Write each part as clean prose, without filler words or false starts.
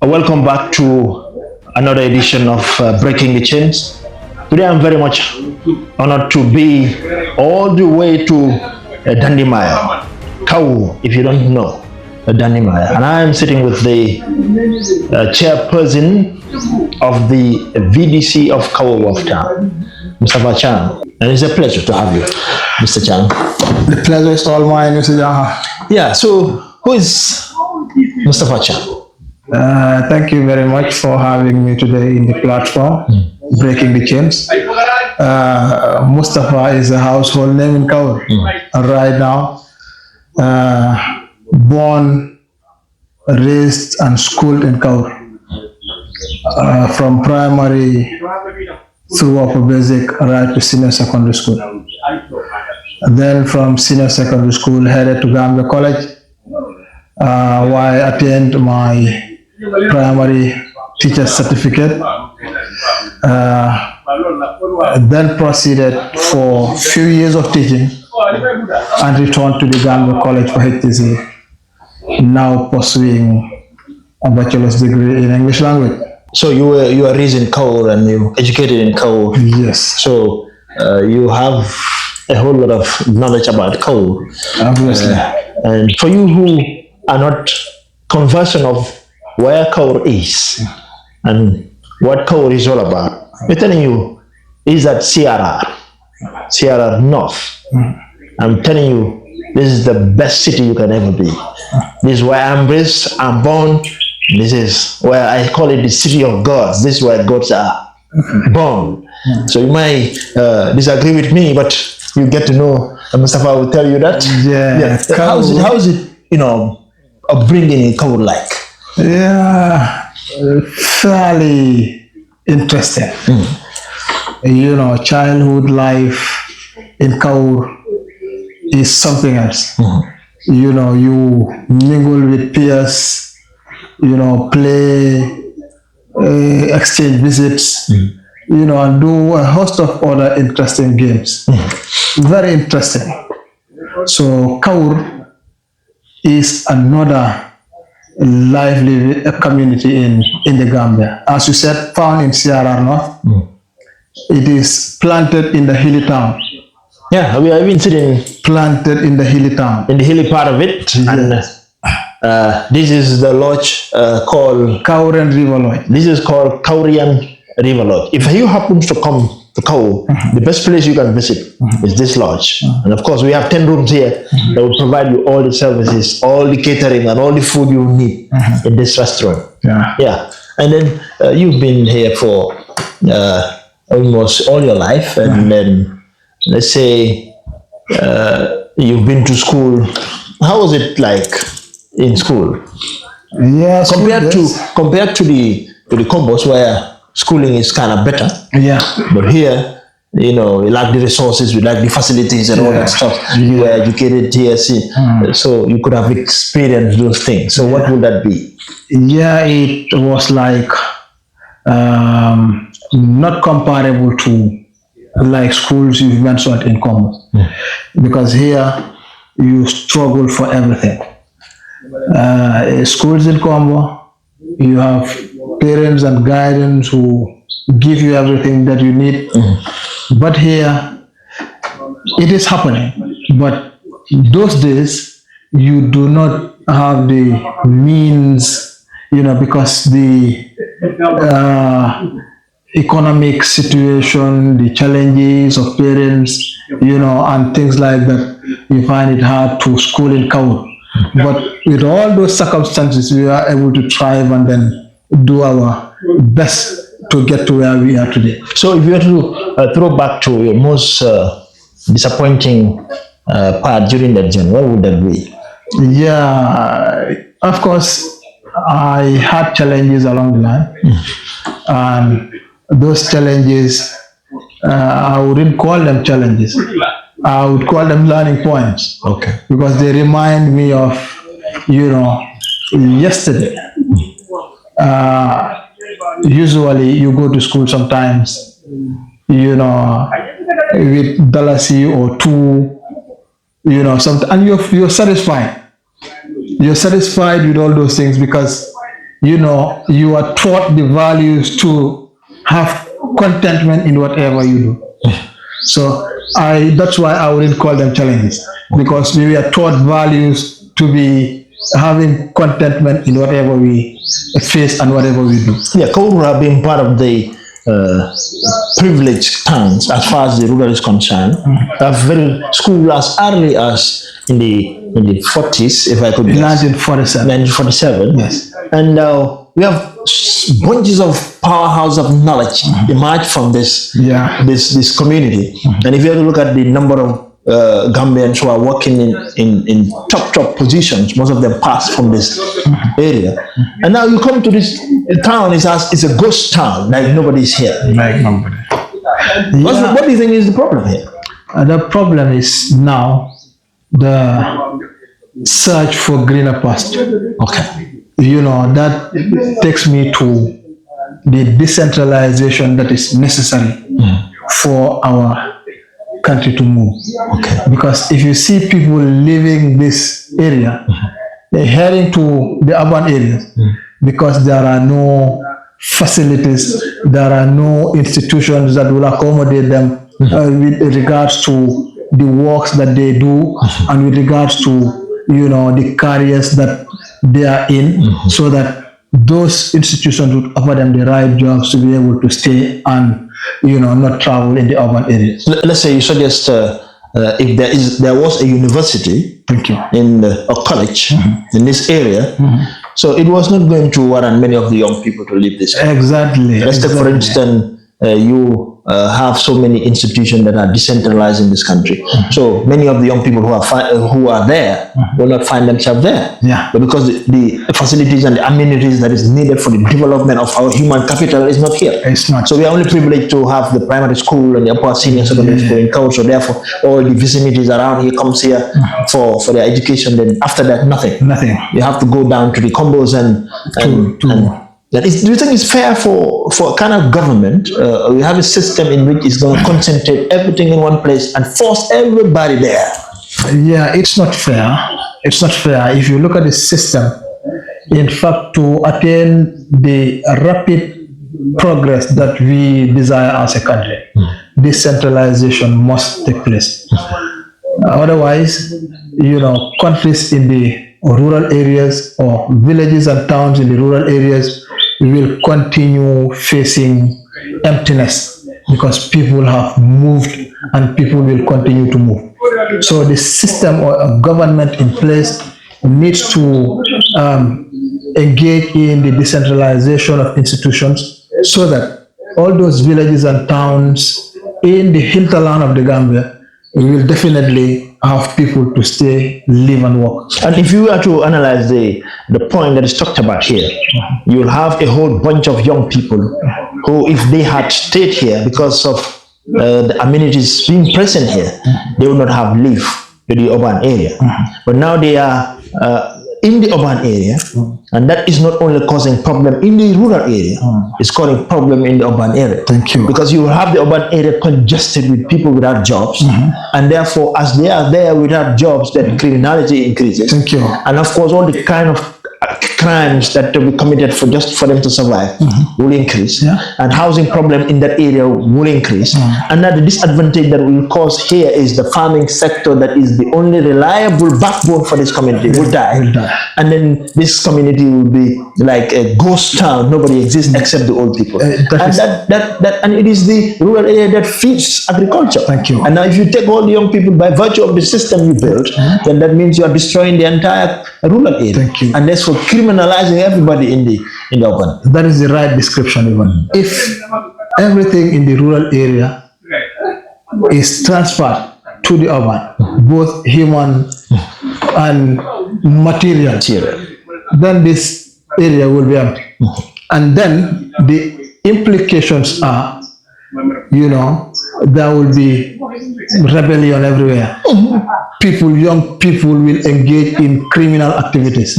Welcome back to another edition of Breaking the Chains. Today I'm very much honored to be all the way to Dandimaya, Kau, if you don't know Dandimaya. And I am sitting with the chairperson of the VDC of Kau Wafta, Mustafa Cham. And it's a pleasure to have you, Mr. Cham. The pleasure is all mine, Mr. Jaha. Yeah, so who is Mustafa Cham? Thank you very much for having me today in the platform, Breaking the Chains. Mustafa is a household name in Kaur right now. Born, raised, and schooled in Kaur. From primary through upper basic right to senior secondary school. Then from senior secondary school headed to Gambia College, where I attained my primary teacher certificate. Then proceeded for a few years of teaching and returned to the Gambia College for HTC, now pursuing a bachelor's degree in English language. So you were raised in Kaur and you educated in Kaur. Yes. So you have a whole lot of knowledge about Kaur. Obviously. And for you who are not conversant of where Kaur is and what Kaur is all about, I'm telling you, is that CRR North. I'm telling you, this is the best city you can ever be. This is where I'm raised, I'm born. This is where I call it the city of gods. This is where gods are born. So you might disagree with me, but you get to know. Mustafa will tell you that. Yeah. How is it, upbringing in Kaur like? Yeah, fairly interesting. Childhood life in Kaur is something else. You mingle with peers, play, exchange visits, and do a host of other interesting games. Very interesting. So Kaur is another lively community in the Gambia. As you said, found in CRR North. It is planted in the hilly town. Yeah, we have been sitting planted in the hilly town. In the hilly part of it. Yes. And this is the lodge called Kaurian River Lodge. This is called Kaurian River Lodge. If you happen to come to Kaur, the best place you can visit is this lodge. And of course, we have 10 rooms here that will provide you all the services, all the catering, and all the food you need in this restaurant. Yeah. And then you've been here for almost all your life, and then let's say you've been to school. How was it like in school? Yeah, compared to the combos where schooling is kind of better. Yeah. But here, we lack the resources, we lack the facilities and all that stuff. You were educated here, so you could have experienced those things. So what would that be? Yeah, it was like not comparable to like schools you've mentioned in Congo, because here you struggle for everything. Schools in Congo, you have parents and guardians who give you everything that you need. But here, it is happening. But those days, you do not have the means, because the economic situation, the challenges of parents, and things like that, you find it hard to school in Kaur. But with all those circumstances, we are able to thrive and then do our best to get to where we are today. So if you were to throw back to your most disappointing part during that journey, what would that be? Yeah, of course, I had challenges along the line. And those challenges, I wouldn't call them challenges. I would call them learning points. Okay. Because they remind me of, yesterday. Usually you go to school sometimes, with $1 or $2, and you're satisfied. You're satisfied with all those things because you are taught the values to have contentment in whatever you do. So that's why I wouldn't call them challenges, because we were taught values to be having contentment in whatever we face and whatever we do. Yeah, Kaurura being part of the privileged towns as far as the rural is concerned, have very school as early as in the 40s, if I could guess. 1947. 1947. Yes. And we have bunches of powerhouse of knowledge emerge from this this community. And if you have to look at the number of Gambians who are working in top positions, most of them pass from this area. And now you come to this town, it's a ghost town, like nobody's here. Like nobody. What do you think is the problem here? The problem is now the search for greener pasture. Okay. That takes me to the decentralization that is necessary for our country to move. Okay. Because if you see people leaving this area, they're heading to the urban areas because there are no facilities, there are no institutions that will accommodate them with regards to the works that they do and with regards to the careers that they are in, so that those institutions would offer them the right jobs to be able to stay and not travel in the urban areas. Let's say you suggest if there was a university in a college in this area, so it was not going to warrant many of the young people to leave this country. Exactly. Let's take, for instance, you have so many institutions that are decentralized in this country. So many of the young people who are there will not find themselves there. Yeah. But because the facilities and the amenities that is needed for the development of our human capital is not here. It's not. So we are only privileged to have the primary school and the upper senior secondary school in Kaur. So therefore, all the vicinities around here comes here for their education. Then after that, nothing. Nothing. You have to go down to the combos and do you think it's fair for kind of government? We have a system in which it's going to concentrate everything in one place and force everybody there. Yeah, it's not fair. It's not fair. If you look at the system, in fact, to attain the rapid progress that we desire as a country, decentralization must take place. Otherwise, countries in the rural areas or villages and towns in the rural areas will continue facing emptiness because people have moved and people will continue to move. So the system or government in place needs to engage in the decentralization of institutions so that all those villages and towns in the hinterland of the Gambia will definitely have people to stay, live and work. And if you were to analyze the point that is talked about here, you will have a whole bunch of young people who, if they had stayed here because of the amenities being present here, they would not have lived to the urban area. But now they are in the urban area, and that is not only causing problem in the rural area, it's causing problem in the urban area. Thank you. Because you have the urban area congested with people without jobs, and therefore as they are there without jobs, then criminality increases. Thank you. And of course all the kind of crimes that will be committed just for them to survive will increase, and housing problem in that area will increase. And now the disadvantage that will cause here is the farming sector, that is the only reliable backbone for this community, will die. And then this community will be like a ghost town. Nobody exists except the old people. And it is the rural area that feeds agriculture. Thank you. And now if you take all the young people by virtue of the system you built, then that means you are destroying the entire rural area. Thank you. And that's for criminalizing everybody in the urban. That is the right description even. If everything in the rural area is transferred to the urban, both human and material, then this area will be empty. And then the implications are, there will be rebellion everywhere. Young people will engage in criminal activities.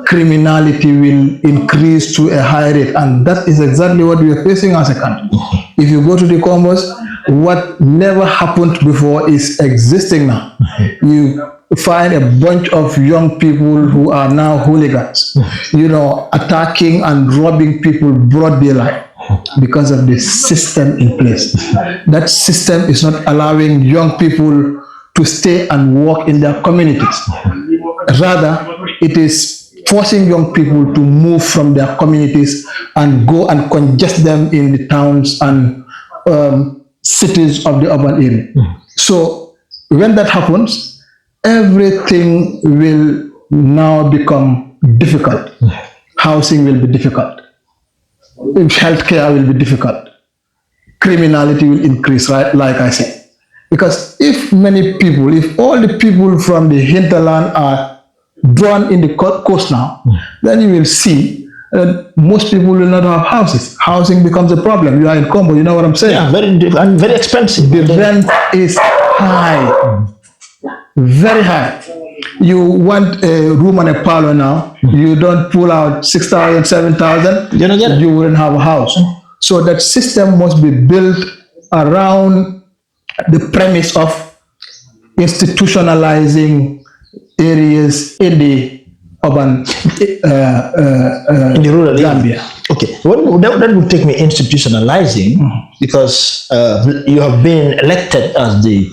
Criminality will increase to a high rate, and that is exactly what we are facing as a country. If you go to the combos, what never happened before is existing now. You find a bunch of young people who are now hooligans, attacking and robbing people broad daylight because of the system in place. That system is not allowing young people to stay and work in their communities. Rather, it is forcing young people to move from their communities and go and congest them in the towns and cities of the urban area. So when that happens, everything will now become difficult. Housing will be difficult. Healthcare will be difficult. Criminality will increase, right? Like I said. Because if all the people from the hinterland are drawn in the coast now, then you will see that most people will not have houses. Housing becomes a problem. You are in Congo, you know what I'm saying? Yeah, very expensive. The rent is high, very high. You want a room and a parlor now, you don't pull out 6,000, 7,000, you wouldn't have a house. So that system must be built around the premise of institutionalizing areas in the urban, in the rural Gambia. Okay, that would take me institutionalizing, because you have been elected as the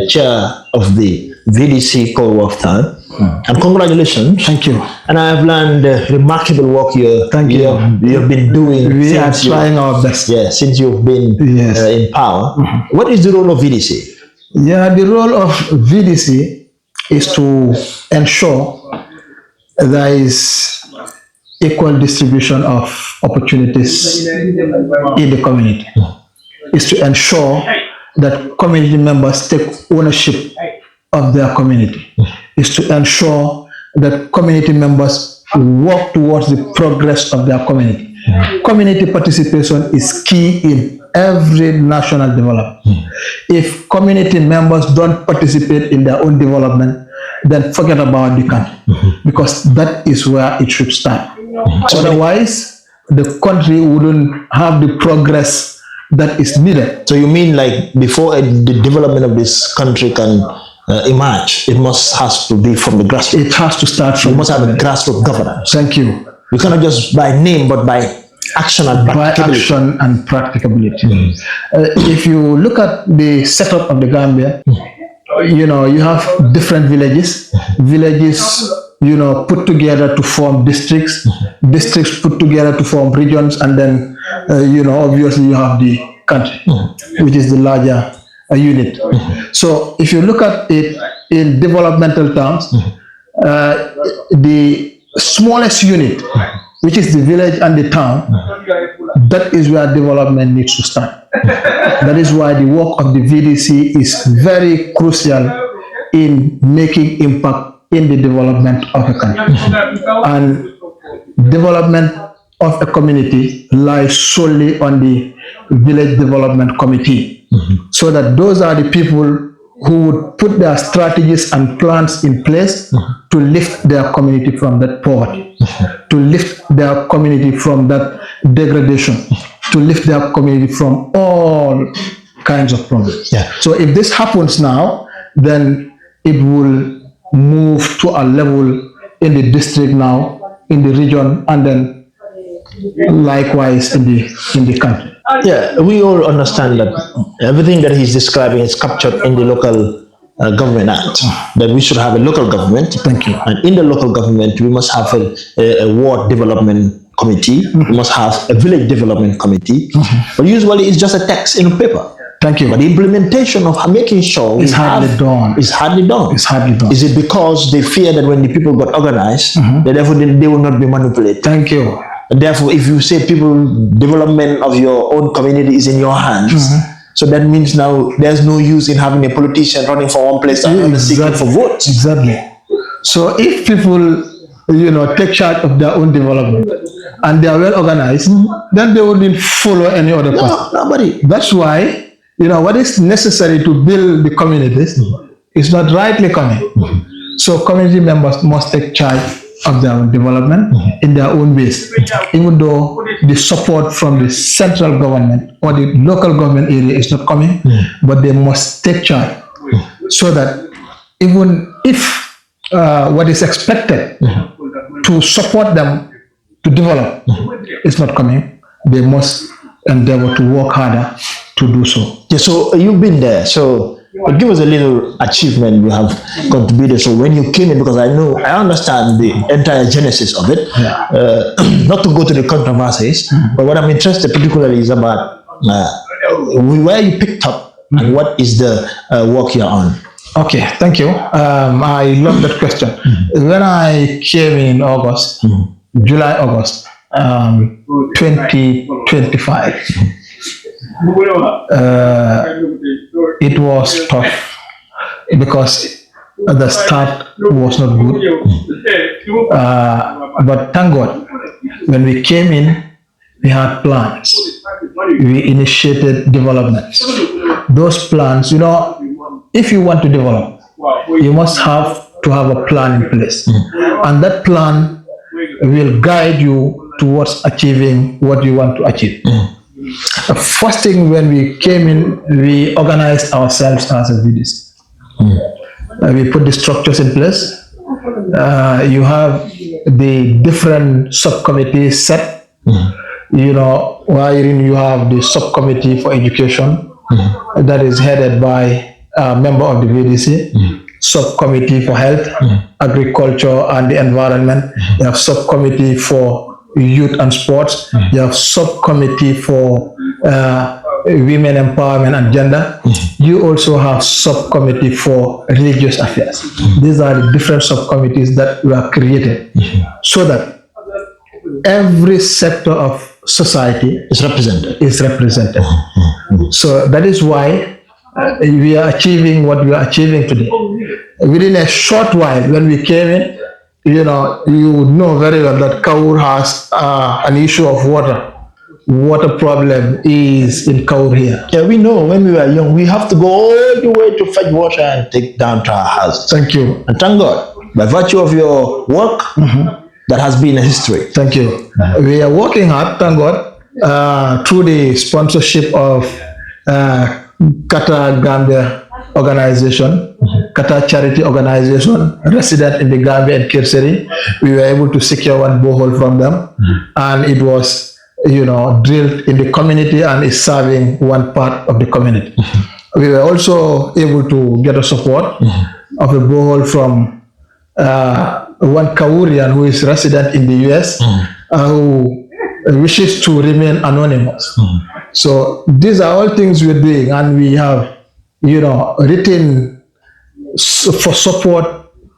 chair of the VDC co-worker, and congratulations. Thank you. And I have learned remarkable work you have been doing. We are trying our best. Yeah, since you've been in power. What is the role of VDC? Yeah, the role of VDC is to ensure there is equal distribution of opportunities in the community. Is to ensure that community members take ownership of their community. Is to ensure that community members work towards the progress of their community. Community participation is key in every national development. If community members don't participate in their own development, then forget about the country, because that is where it should start. Otherwise, the country wouldn't have the progress that is needed. So you mean like before the development of this country can emerge, it has to be from the grassroots? It has to start from. You must have a grassroots governance. Thank you. You cannot just by name, but by action and practicability. If you look at the setup of the Gambia, you have different villages. Villages, put together to form districts. Districts put together to form regions, and then, obviously you have the country, which is the larger unit. So if you look at it in developmental terms, the smallest unit, which is the village and the town, that is where development needs to start. That is why the work of the VDC is very crucial in making impact in the development of a country. And development of a community lies solely on the village development committee. So that those are the people who would put their strategies and plans in place to lift their community from that poverty, to lift their community from that degradation, to lift their community from all kinds of problems. So if this happens now, then it will move to a level in the district now, in the region, and then likewise in the country. Yeah, we all understand that everything that he's describing is captured in the local government act, that we should have a local government. Thank you. And in the local government, we must have a ward development committee. We must have a village development committee. But usually it's just a text in paper. Thank you. But the implementation of making sure is hardly done. Is hardly done. It's hardly done. Is it because they fear that when the people got organized, that therefore they will not be manipulated? Thank you. And therefore, if you say people development of your own community is in your hands, so that means now there's no use in having a politician running from one place to another seeking for votes. Exactly. So if people, take charge of their own development and they are well organized, then they wouldn't follow any other person. No, nobody. That's why, what is necessary to build the communities is not rightly coming. So community members must take charge of their own development in their own ways, even though the support from the central government or the local government area is not coming, but they must take charge so that even if what is expected to support them to develop is not coming, they must endeavor to work harder to do so. Yeah, so you've been there. So give us a little achievement you have contributed. So when you came in, because I understand the entire genesis of it. Not to go to the controversies, but what I'm interested particularly is about where you picked up and what is the work you're on. Okay, thank you. I love that question. When I came in August, July, August, 2025, it was tough because the start was not good. But thank God, when we came in, we had plans. We initiated developments. Those plans, if you want to develop, you must have to have a plan in place. And that plan will guide you towards achieving what you want to achieve. First thing, when we came in, we organized ourselves as a VDC. We put the structures in place. You have the different subcommittees set. Wherein you have the subcommittee for education that is headed by a member of the VDC, subcommittee for health, agriculture and the environment. You have subcommittee for youth and sports. You have subcommittee for women empowerment and gender. You also have subcommittee for religious affairs. These are the different subcommittees that were created so that every sector of society is represented. So that is why we are achieving what we are achieving today. Within a short while, when we came in, you know very well that Kaur has an issue of water. Water problem is in Kaur here. Yeah, we know when we were young, we have to go all the way to fetch water and take down to our house. Thank you. And thank God, by virtue of your work, that has been a history. Thank you. We are working hard, thank God, through the sponsorship of Qatar Gambia organization, Qatar charity organization, resident in the Gambia and Kirseri. We were able to secure one borehole from them, and it was, drilled in the community and is serving one part of the community. We were also able to get a support of a borehole from one Kaurian who is resident in the US, who wishes to remain anonymous. So these are all things we're doing, and we have, written for support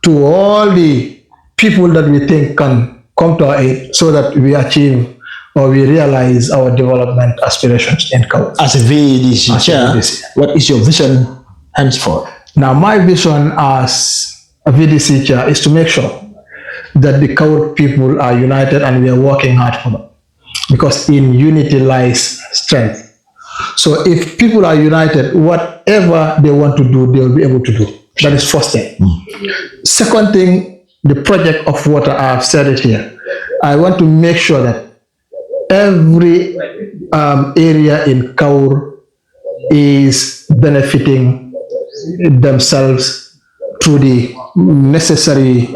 to all the people that we think can come to our aid so that we achieve or we realize our development aspirations in Kaur. As a VDC chair, what is your vision henceforth? Now, my vision as a VDC chair is to make sure that the Kaur people are united and we are working hard for them. Because in unity lies strength. So if people are united, whatever they want to do, they will be able to do. That is first thing. Second thing, the project of water, I have said it here. I want to make sure that every area in Kaur is benefiting themselves through the necessary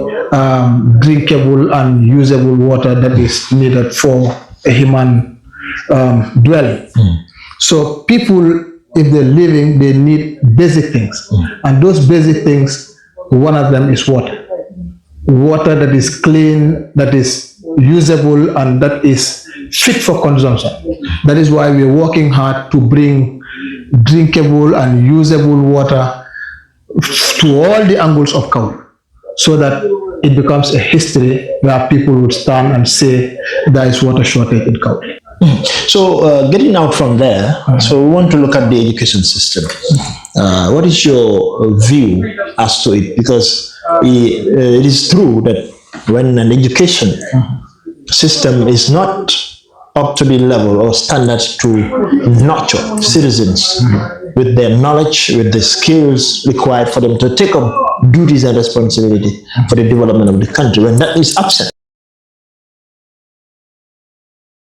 drinkable and usable water that is needed for a human dwelling. So people, if they're living, they need basic things. And those basic things, one of them is water. Water that is clean, that is usable, and that is fit for consumption. That is why we're working hard to bring drinkable and usable water to all the angles of Kaur, so that it becomes a history where people would stand and say there is water shortage in Kaur. So getting out from there, so we want to look at the education system. What is your view as to it? Because it is true that when an education system is not up to the level or standards to nurture citizens with their knowledge, with the skills required for them to take up duties and responsibility for the development of the country, when that is absent,